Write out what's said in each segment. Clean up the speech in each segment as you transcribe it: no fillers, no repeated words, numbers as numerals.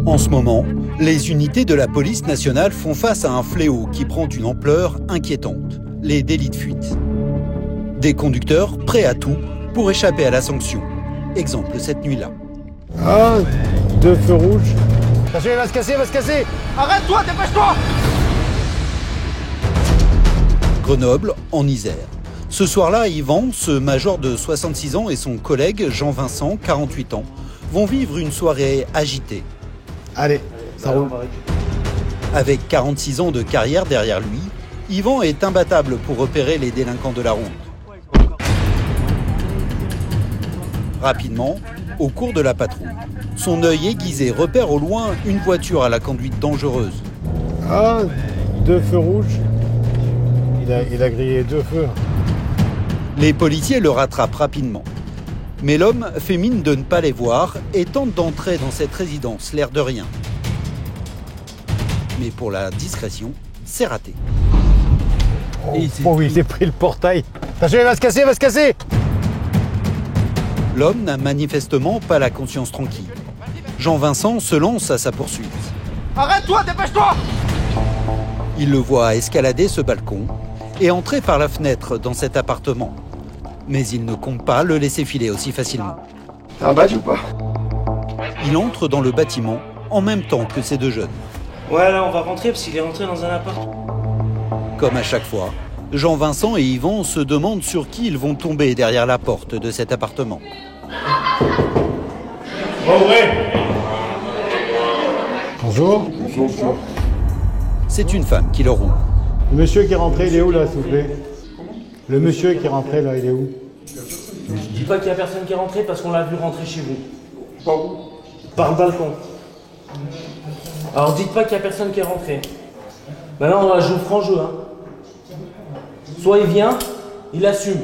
En ce moment, les unités de la police nationale font face à un fléau qui prend une ampleur inquiétante, les délits de fuite. Des conducteurs prêts à tout pour échapper à la sanction. Exemple cette nuit-là. Ah, 2 feux rouges. Attention, il va se casser, il va se casser. Arrête-toi, dépêche-toi. Grenoble, en Isère. Ce soir-là, Yvan, ce major de 66 ans et son collègue Jean-Vincent, 48 ans, vont vivre une soirée agitée. Allez, ça roule. Avec 46 ans de carrière derrière lui, Yvan est imbattable pour repérer les délinquants de la route. Rapidement, au cours de la patrouille, son œil aiguisé repère au loin une voiture à la conduite dangereuse. Ah, 2 feux rouges. Il a grillé 2 feux. Les policiers le rattrapent rapidement. Mais l'homme fait mine de ne pas les voir et tente d'entrer dans cette résidence, l'air de rien. Mais pour la discrétion, c'est raté. Oh oui, il s'est pris le portail. Attention, il va se casser, il va se casser. L'homme n'a manifestement pas la conscience tranquille. Jean-Vincent se lance à sa poursuite. Arrête-toi, dépêche-toi. Il le voit escalader ce balcon et entrer par la fenêtre dans cet appartement. Mais il ne compte pas le laisser filer aussi facilement. T'as un badge ou pas? Il entre dans le bâtiment en même temps que ces deux jeunes. Ouais, là, on va rentrer parce qu'il est rentré dans un appart. Comme à chaque fois, Jean-Vincent et Yvan se demandent sur qui ils vont tomber derrière la porte de cet appartement. Bonjour. Bonjour. C'est une femme qui leur ouvre. Le monsieur qui est rentré, il est où là, s'il vous plaît? Le monsieur qui est rentré là, il est où? Je dis pas qu'il y a personne qui est rentré parce qu'on l'a vu rentrer chez vous. Par où? Par le balcon. Alors dites pas qu'il y a personne qui est rentré. Maintenant, on va jouer franc jeu, hein. Soit il vient, il assume.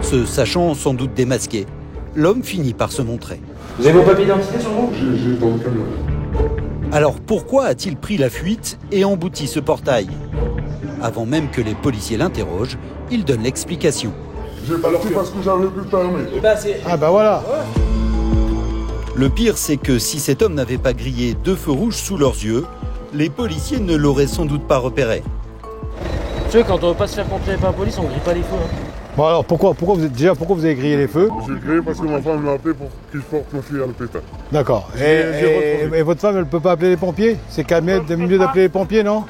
Se sachant sans doute démasqué, l'homme finit par se montrer. Vous avez vos papiers d'identité sur vous? J'ai dans le camion. Alors pourquoi a-t-il pris la fuite et embouti ce portail? Avant même que les policiers l'interrogent, il donne l'explication. J'ai parti parce que j'avais plus le permis. Ah bah voilà. Le pire, c'est que si cet homme n'avait pas grillé 2 feux rouges sous leurs yeux, les policiers ne l'auraient sans doute pas repéré. Tu sais, quand on veut pas se faire contrôler par la police, on grille pas les feux. Hein. Bon alors pourquoi vous avez grillé les feux? J'ai créé parce que ma femme m'a appelé pour qu'il porte ma fille à l'hôpital. D'accord. J'ai Et votre femme, elle peut pas appeler les pompiers? C'est quand même mieux d'appeler les pompiers, non?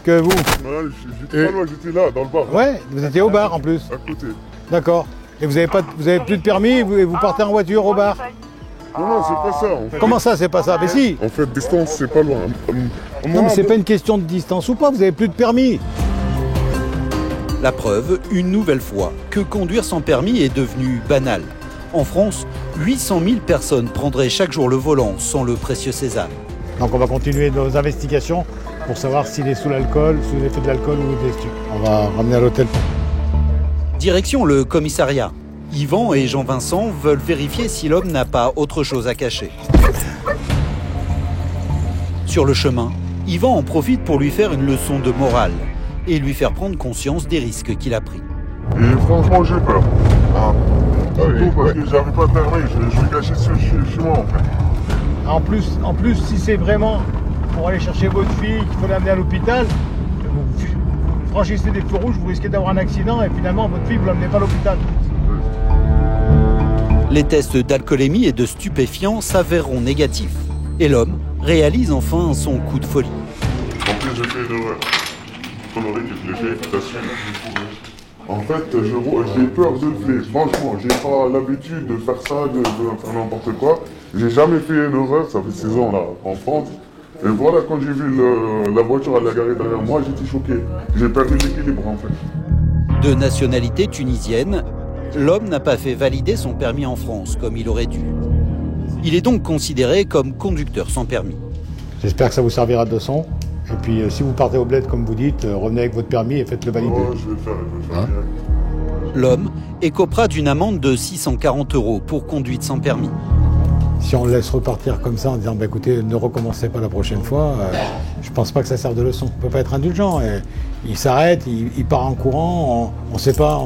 Que vous? Voilà, j'étais pas loin, j'étais là, dans le bar. Ouais, vous étiez au bar en plus. À côté. D'accord. Et vous avez plus de permis et vous partez en voiture au bar? Non, c'est pas ça. Comment ça, c'est pas ça? Mais si. En fait, distance, c'est pas loin. Non, mais c'est pas une question de distance ou pas, vous avez plus de permis. La preuve, une nouvelle fois, que conduire sans permis est devenu banal. En France, 800 000 personnes prendraient chaque jour le volant sans le précieux sésame. Donc on va continuer nos investigations pour savoir s'il est sous l'alcool, sous l'effet de l'alcool ou des stupes. On va ramener à l'hôtel. Direction le commissariat. Yvan et Jean-Vincent veulent vérifier si l'homme n'a pas autre chose à cacher. Sur le chemin, Yvan en profite pour lui faire une leçon de morale et lui faire prendre conscience des risques qu'il a pris. Et franchement, j'ai peur. Surtout parce que j'avais pas de permis, je vais cacher chez moi en fait. En plus, si c'est vraiment pour aller chercher votre fille qu'il faut l'amener à l'hôpital, vous franchissez des feux rouges, vous risquez d'avoir un accident et finalement votre fille, vous l'amenez pas à l'hôpital. Les tests d'alcoolémie et de stupéfiants s'avéreront négatifs. Et l'homme réalise enfin son coup de folie. En plus, j'ai fait une erreur. Connerie que je l'ai fait, t'assumes. En fait, j'ai peur de le faire. Franchement, j'ai pas l'habitude de faire ça, de faire n'importe quoi. J'ai jamais fait une erreur, ça fait 6 ans là, en France. Et voilà, quand j'ai vu la voiture à la garée derrière moi, j'étais choqué. J'ai perdu l'équilibre en fait. De nationalité tunisienne, l'homme n'a pas fait valider son permis en France comme il aurait dû. Il est donc considéré comme conducteur sans permis. J'espère que ça vous servira de leçon. Et puis si vous partez au bled comme vous dites, revenez avec votre permis et faites-le valider. Oh, je vais le faire, direct. L'homme écopera d'une amende de 640 € pour conduite sans permis. Si on le laisse repartir comme ça en disant bah, écoutez, ne recommencez pas la prochaine fois, je pense pas que ça serve de leçon. On peut pas être indulgent. Il s'arrête, il part en courant, on sait pas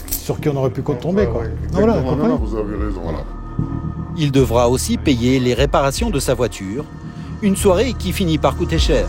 sur qui on aurait pu tomber. Quoi. Vous avez raison. Voilà. Il devra aussi payer les réparations de sa voiture, une soirée qui finit par coûter cher.